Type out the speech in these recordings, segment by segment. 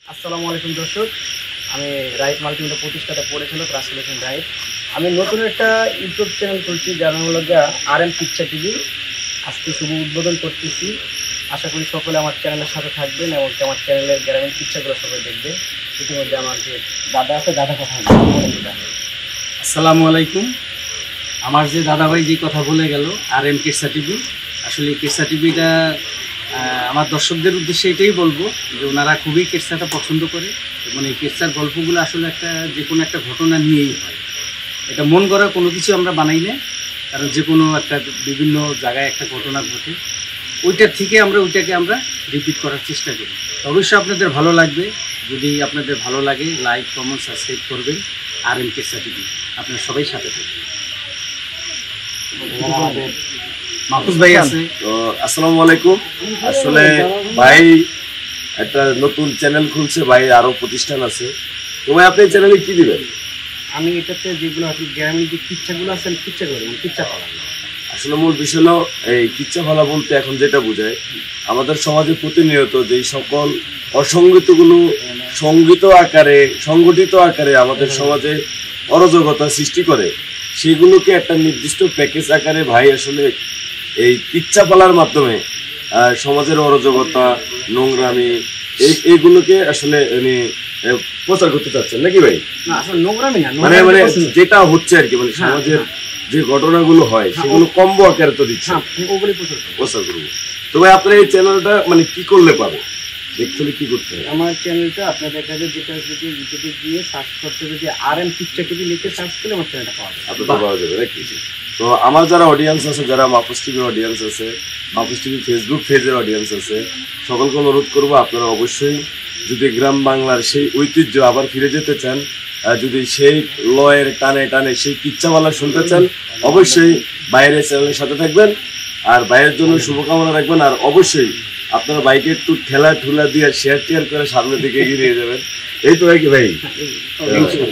আসসালামু আলাইকুম দর্শক, আমি রাইট মাল্টিমিডিয়া প্রতিষ্ঠাতা পড়েছিল রাসেল হোসেন রাইট। আমি নতুন একটা ইউটিউব চ্যানেল করছি, যার নাম হলো RM পিকচার টিভি। আজকে শুভ উদ্বোধন করতেছি। আশা করি সকলে আমার চ্যানেলের সাথে থাকবেন এবং আমার চ্যানেলের গ্রামীণ পিকচারগুলো সকলে দেখবেন। ইতিমধ্যে আমার যে দাদা আছে, দাদা কথা বলবেন। আসসালামু আলাইকুম। আমার যে দাদাভাই যে কথা বলে গেল RM কিডসা টিভি, আসলে কিডসা টিভিটা আমার দর্শকদের উদ্দেশ্যে এটাই বলবো যে ওনারা খুবই কিডসাটা পছন্দ করে এবং এই কিডসার গল্পগুলো আসলে যে কোনো একটা ঘটনা নিয়েই হয়। এটা মন গড়া কোনো কিছু আমরা বানাই না, কারণ যে কোনো একটা বিভিন্ন জায়গায় একটা ঘটনা ঘটে, ওইটার থেকে ওইটাকে আমরা রিপিট করার চেষ্টা করি। অবশ্যই আপনাদের ভালো লাগবে। যদি আপনাদের ভালো লাগে, লাইক, কমেন্ট, সাবস্ক্রাইব করবেন RM কিডসা টিভি। আপনারা সবাই সাথে থাকবেন। মাহফুজ ভাই আছে। তো আসসালামু আলাইকুম। আসলে ভাই একটা নতুন চ্যানেল খুলছে, ভাই আরো প্রতিষ্ঠান আছে। তো ভাই আপনি চ্যানেলে কি দিবেন? আমি এটাতে যেগুলো আসলে গ্রামীণ যে কিচ্ছাগুলো আছে, আমি কিচ্ছা করি, কিচ্ছা পালা। আসলে মূল বিষয় হলো এই কিচ্ছা ফালা বলতে এখন যেটা বোঝায়, আমাদের সমাজে প্রতিনিয়ত যে সকল অসঙ্গতিগুলো সংগঠিত আকারে আমাদের সমাজে অরাজকতা সৃষ্টি করে, সেগুলোকে একটা নির্দিষ্ট প্যাকেজ আকারে ভাই আসলে এই কিচ্ছা পালার মাধ্যমে সমাজের অরাজকতা, নোংরামি এইগুলোকে আসলে উনি প্রচার করতে চাচ্ছেন নাকি ভাই? মানে যেটা হচ্ছে আর কি, মানে সমাজের যে ঘটনাগুলো হয় সেগুলো কম্বো আকারে তো দিচ্ছে, প্রচার করবো। তো ভাই আপনার এই চ্যানেলটা মানে কি করলে পাবে, দেখতে হলে কি করতে হবে? আমার চ্যানেলটা আপনাদের কাছে যেটা যদি ইউটিউবে গিয়ে সার্চ করতে, যদি RM পিকচার টিভি লিখে সার্চ করলে আমার চ্যানেলটা পাওয়া যাবে। আপনাদের পাওয়া যাবে নাকি? তো আমার যারা অডিয়েন্স আছে, যারা মাহফুজ টিভির অডিয়েন্স আছে, মাহফুজ টিভি ফেসবুক পেজের অডিয়েন্স আছে, সকলকে অনুরোধ করবো আপনারা অবশ্যই যদি গ্রাম বাংলার সেই ঐতিহ্য আবার ফিরে যেতে চান, যদি সেই লয়ের টানে টানে সেই কিচ্ছাওয়ালা শুনতে চান, অবশ্যই বাইরের চ্যানেলের সাথে থাকবেন আর বাইরের জন্য শুভকামনা রাখবেন। আর অবশ্যই আপনারা বাইকে একটু ঠেলা ঠুলা দিয়ে শেয়ার টেয়ার করে সামনের দিকে এগিয়ে নিয়ে যাবেন। এই তো কি ভাই?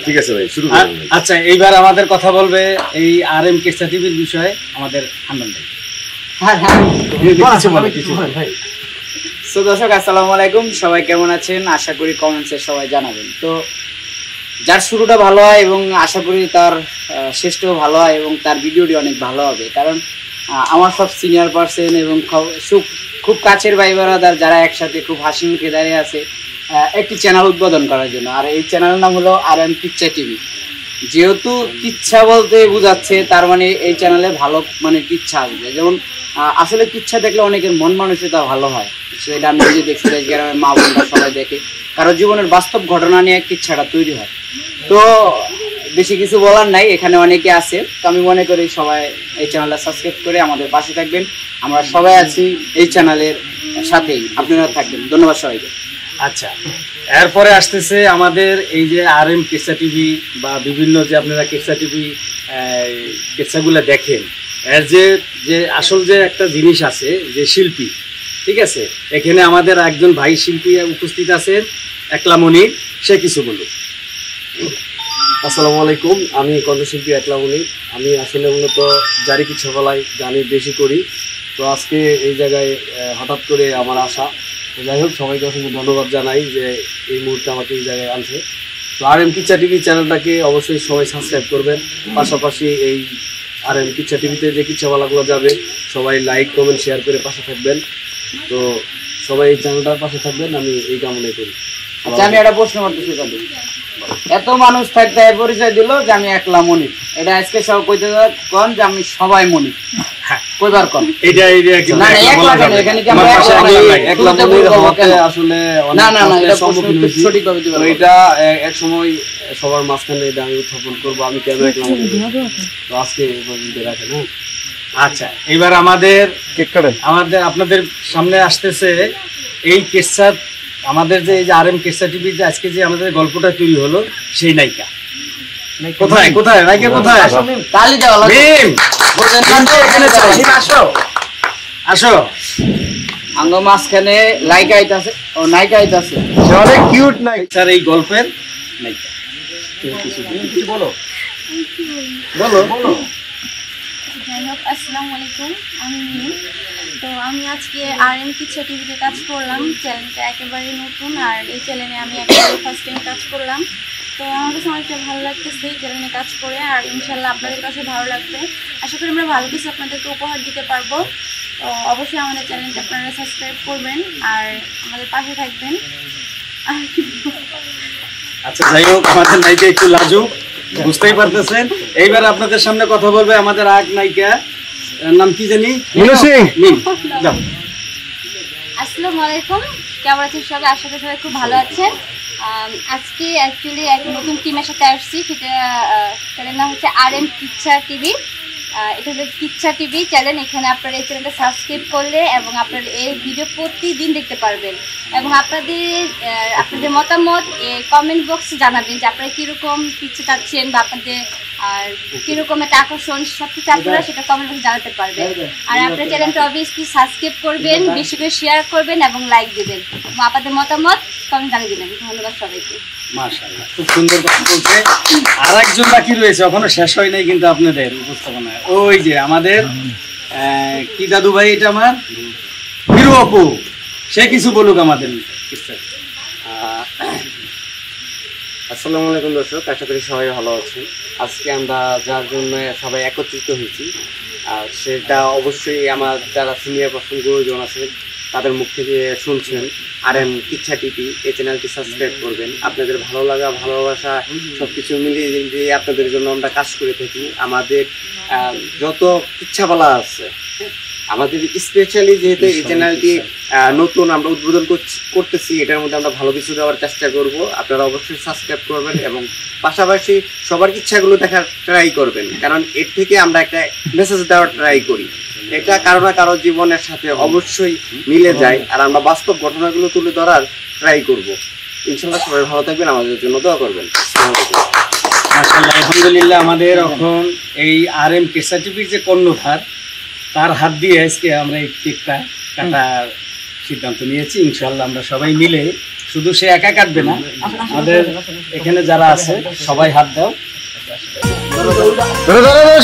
ঠিক আছে ভাই, শুরু করুন। আচ্ছা, এইবার আমাদের কথা বলবে এই RM কিডসা টিভির বিষয়ে আমাদের হান্নান ভাই। সো দর্শক, আসসালামু আলাইকুম। সবাই কেমন আছেন? আশা করি কমেন্টসে সবাই জানাবেন। তো যার শুরুটা ভালো হয় এবং আশা করি তার শেষটাও ভালো হয় এবং তার ভিডিওটি অনেক ভালো হবে, কারণ আমার সব সিনিয়র পার্সন এবং খুব কাছের ভাই বারাদার যারা একসাথে খুব হাসি মুখে দাঁড়িয়ে আছে একটি চ্যানেল উদ্বোধন করার জন্য। আর এই চ্যানেলের নাম হলো RM কিচ্ছা টিভি। যেহেতু কিচ্ছা বলতে বোঝাচ্ছে, তার মানে এই চ্যানেলে ভালো মানে কিচ্ছা আসবে। যেমন আসলে কিচ্ছা দেখলে অনেকের মন মানসিকতা ভালো হয়, সেটা আমি নিজে দেখছি, গ্রামের মা বোনরা সবাই দেখে, কারণ জীবনের বাস্তব ঘটনা নিয়ে কিচ্ছাটা তৈরি হয়। তো বেশি কিছু বলার নাই, এখানে অনেকে আছে। তো আমি মনে করি সবাই এই চ্যানেলটা সাবস্ক্রাইব করে আমাদের পাশে থাকবেন। আমরা সবাই আছি এই চ্যানেলের সাথেই, আপনারা থাকবেন। ধন্যবাদ সবাইকে। আচ্ছা, এরপরে আসতেছে আমাদের এই যে RM কিডসা টিভি বা বিভিন্ন যে আপনারা কিডসা টিভি কিডসাগুলো দেখেন, এর যে আসল যে একটা জিনিস আছে, যে শিল্পী, ঠিক আছে, এখানে আমাদের একজন ভাই শিল্পী উপস্থিত আছেন, একলামণি। সে কিছু বলুন। আসসালামু আলাইকুম। আমি কণ্ঠশিল্পী একলামণি। আমি আসলে মূলত জারি কিচ্ছা বলাই গানই বেশি করি। তো আজকে এই জায়গায় হঠাৎ করে আমার আসা। তো যাই হোক, সবাইকে অসংখ্য ধন্যবাদ জানাই যে এই মুহূর্তে আমাকে এই জায়গায় আনছে। তো RM কিচ্ছা টিভি চ্যানেলটাকে অবশ্যই সবাই সাবস্ক্রাইব করবেন। পাশাপাশি এই RM কিচ্ছা টিভিতে যে কিচ্ছাওয়ালাগুলো যাবে, সবাই লাইক, কমেন্ট, শেয়ার করে পাশে থাকবেন। তো সবাই এই চ্যানেলটার পাশে থাকবেন, আমি এই কামনাই করি। আচ্ছা, আমি একটা প্রশ্ন করতেছি, এত মানুষ থাকতে পরিচয় দিল যে আমি একলা মনির, এটা আজকে সব কইতে কোন যে আমি সবাই মনির, কইবার কোন এটা কি না একলা কেন? এখানে কি আমরা একলা মনির হতে আসলে না এটা সঠিকভাবে দিবেন। এটা এক সময় সবার মাঝখানে এটা আমি উত্থাপন করবো, আমি কেন একলা মনির। তো আজকে রাখেন। হ্যাঁ, আচ্ছা, এবার আপনাদের সামনে আসতেছে এই কিডসা, আমাদের যে এই যে RM কিডসা টিভিতে আজকে যে আমাদের গল্পটা তৈরি হলো, সেই নায়িকা কোথায় নায়িকা কোথায়? আসো। আঙ্গ মাঝখানে লাইকা আইতাছে, ও নায়িকা আইতাছে, সে অনেক কিউট নায়িকা। স্যার, এই গল্পের নায়িকা বলো বলো বলো। যাই হোক, আসসালামু আলাইকুম, আমি মিমি। তো আমি আজকে RM কিচ্ছা টিভিতে কাজ করলাম। চ্যানেলটা একেবারে নতুন, আর এই চ্যানেলে আমি একেবারে ফার্স্ট টাইম কাজ করলাম। তো আমার কাছে অনেকটা ভালো লাগতেছে এই চ্যানেলে কাজ করে, আর ইনশাল্লাহ আপনাদের কাছে ভালো লাগবে। আশা করি আমরা ভালো কিছু আপনাদেরকে উপহার দিতে পারবো। তো অবশ্যই আমাদের চ্যানেলটা আপনারা সাবস্ক্রাইব করবেন আর আমাদের পাশে থাকবেন। আর কি আচ্ছা, যাই হোক, আমাদের নায়িকা একটু লাজুক, বুঝতেই পারতেছেন। এইবার আপনাদের সামনে কথা বলবে আমাদের আরেক নায়িকা, নাম কি জানি, মিম। যাও। আসসালামু আলাইকুম, কেমন আছেন সবাই? আশা করি সবাই খুব ভালো আছেন। আজকে অ্যাকচুয়ালি এক নতুন টিমের সাথে আসছি, সেটার নাম হচ্ছে RM কিচ্ছা টিভি। এটা হচ্ছে কিচ্ছা টিভি চ্যানেল। এখানে আপনারা এই চ্যানেলটা সাবস্ক্রাইব করলে এবং আপনারা এই ভিডিও প্রতিদিন দেখতে পারবেন, এবং আপনাদের মতামত কমেন্ট বক্সে জানাবেন যে আপনারা কীরকম কিচ্ছা চাচ্ছেন বা আপনাদের আর কীরকম একটা আকর্ষণ সব কিছু আপনারা সেটা কমেন্ট বক্সে জানাতে পারবেন। আর আপনার চ্যানেলটা অবভিয়াসলি সাবস্ক্রাইব করবেন, বেশি করে শেয়ার করবেন এবং লাইক দেবেন, এবং আপনাদের মতামত কমেন্ট জানিয়ে দেবেন। ধন্যবাদ সবাইকে। মাশাআল্লাহ, খুব সুন্দর কথা বলছে। আর একজন বাকি রয়েছে, এখনো শেষ হয় নাই কিন্তু আপনাদের উপস্থাপনায়। ওই যে আমাদের কি দাদু ভাই, এটা আমার হিরো অপু, সে কিছু বলুক আমাদের। আসসালামু আলাইকুম দর্শক, আশা করি সবাই ভালো আছেন। আজকে আমরা যার জন্য সবাই একত্রিত হয়েছি, আর সেটা অবশ্যই আমার যারা সিনিয়র পার্সন গুরুজন আছেন তাদের মুখ থেকে শুনছেন। RM কিচ্ছা টিভি, এই চ্যানেলটি সাবস্ক্রাইব করবেন। আপনাদের ভালো লাগা, ভালোবাসা সব কিছু মিলিয়ে দিয়ে আপনাদের জন্য আমরা কাজ করে থাকি। আমাদের যত ইচ্ছাপালা আছে, আমাদের স্পেশালি যেহেতু এই চ্যানেলটি নতুন আমরা উদ্বোধন করতেছি, এটার মধ্যে আমরা ভালো কিছু দেওয়ার চেষ্টা করব। আপনারা অবশ্যই সাবস্ক্রাইব করবেন এবং পাশাপাশি সবার ইচ্ছাগুলো দেখার ট্রাই করবেন, কারণ এর থেকে আমরা একটা মেসেজ দেওয়ার ট্রাই করি। এটা কারো না কারো জীবনের সাথে অবশ্যই মিলে যায়, আর আমরা বাস্তব ঘটনাগুলো তুলে ধরার ট্রাই করব। ইনশাআল্লাহ সবাই ভালো থাকবেন, আমাদের জন্য দোয়া করবেন। মাশাআল্লাহ, আলহামদুলিল্লাহ। আমাদের এখন এই RM কিচ্ছা টিভির যে কর্ণধার, তার হাত দিয়ে আজকে আমরা এই কেকটা কাটার সিদ্ধান্ত নিয়েছি। ইনশাআল্লাহ আমরা সবাই মিলে, শুধু সে একা কাটবে না, আমাদের এখানে যারা আছে সবাই হাত দাও,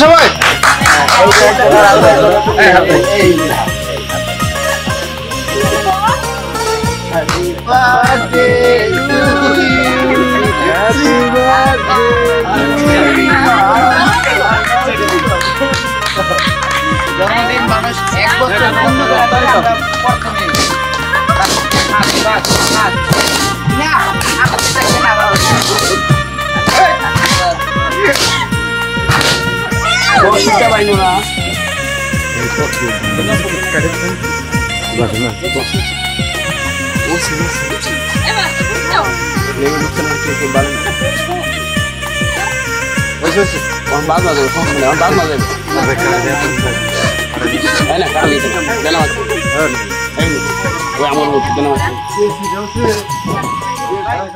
সবাই জন্মদিন মানুষ এক বছর পূর্ণ করার পরে আমরা প্রথমে আমার